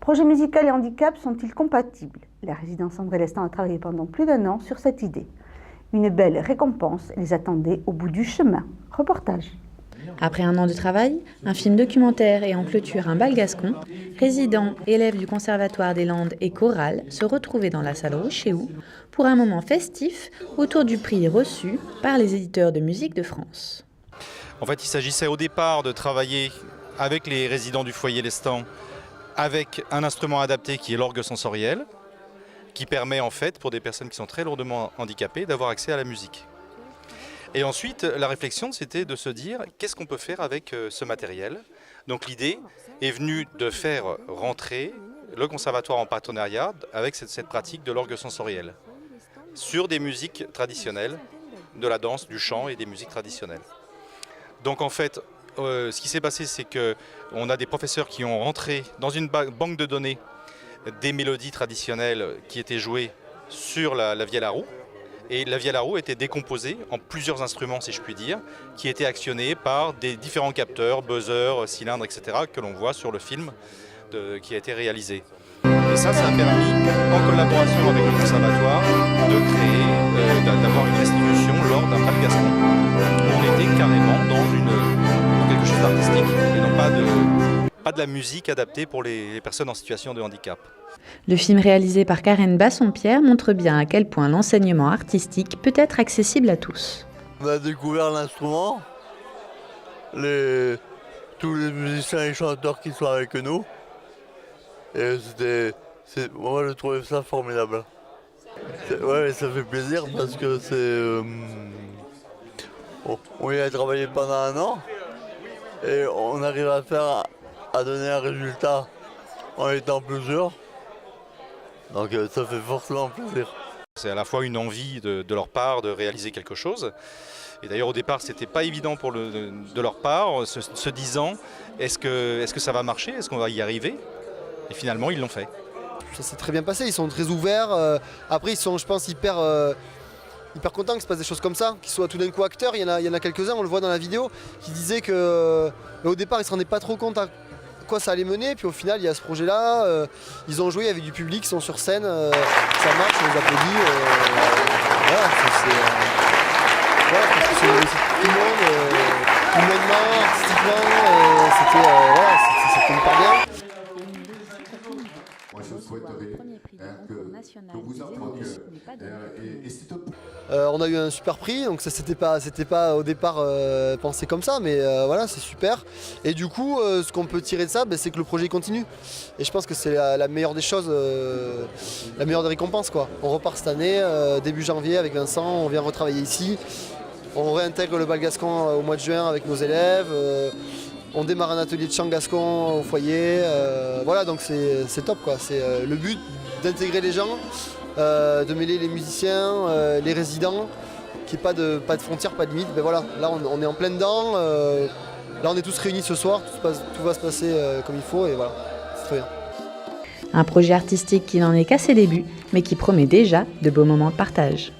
Projet musical et handicap sont-ils compatibles? La résidence André Lestan a travaillé pendant plus d'1 an sur cette idée. Une belle récompense les attendait au bout du chemin. Reportage. Après 1 an de travail, un film documentaire et en clôture un bal gascon, résidents, élèves du Conservatoire des Landes et chorales se retrouvaient dans la salle Rochehoue pour un moment festif autour du prix reçu par les éditeurs de musique de France. En fait, il s'agissait au départ de travailler avec les résidents du foyer Lestan avec un instrument adapté qui est l'orgue sensoriel, qui permet en fait pour des personnes qui sont très lourdement handicapées d'avoir accès à la musique. Et ensuite, la réflexion, c'était de se dire qu'est-ce qu'on peut faire avec ce matériel. Donc l'idée est venue de faire rentrer le conservatoire en partenariat avec cette pratique de l'orgue sensoriel sur des musiques traditionnelles, de la danse, du chant et des musiques traditionnelles. Donc en fait, ce qui s'est passé, c'est qu'on a des professeurs qui ont rentré dans une banque de données des mélodies traditionnelles qui étaient jouées sur la vielle à roue. Et la vielle à roue était décomposée en plusieurs instruments, si je puis dire, qui étaient actionnés par des différents capteurs, buzzers, cylindres, etc., que l'on voit sur le film qui a été réalisé. Et ça a permis, en collaboration avec le conservatoire, de créer, d'avoir une restitution lors d'un bal gascon. On était carrément dans quelque chose d'artistique et non pas de la musique adaptée pour les personnes en situation de handicap. Le film réalisé par Karen Bassompierre montre bien à quel point l'enseignement artistique peut être accessible à tous. On a découvert l'instrument, tous les musiciens et chanteurs qui sont avec nous. Et moi je trouvais ça formidable. Ouais, ça fait plaisir parce que on y a travaillé pendant 1 an et on arrive à donner un résultat en étant plusieurs. Donc ça fait forcément plaisir. C'est à la fois une envie de leur part de réaliser quelque chose. Et d'ailleurs au départ c'était pas évident de leur part, se disant est-ce que ça va marcher, est-ce qu'on va y arriver? Et finalement ils l'ont fait. Ça s'est très bien passé, ils sont très ouverts. Après ils sont je pense hyper contents qu'il se passe des choses comme ça, qu'ils soient tout d'un coup acteurs. Il y en a quelques-uns, on le voit dans la vidéo, qui disaient qu'au départ ils ne se rendaient pas trop compte à quoi ça allait mener, puis au final il y a ce projet là, ils ont joué avec du public, ils sont sur scène, ça marche, on les applaudit, voilà, parce que c'est une réussite pour tout le monde, humainement, artistiquement, c'était hyper bien. Moi je souhaiterais que vous appreniez on a eu un super prix, donc ça c'était pas au départ pensé comme ça, mais voilà, c'est super. Et du coup, ce qu'on peut tirer de ça, c'est que le projet continue. Et je pense que c'est la meilleure des choses, la meilleure des récompenses, quoi. On repart cette année, début janvier avec Vincent, on vient retravailler ici. On réintègre le bal gascon au mois de juin avec nos élèves. On démarre un atelier de chant gascon au foyer. Voilà, donc c'est top, quoi. C'est le but d'intégrer les gens. De mêler les musiciens, les résidents, qu'il n'y ait pas de frontières, pas de limites. Ben voilà, là on est en plein dedans, là on est tous réunis ce soir, tout va se passer comme il faut et voilà, c'est très bien. Un projet artistique qui n'en est qu'à ses débuts, mais qui promet déjà de beaux moments de partage.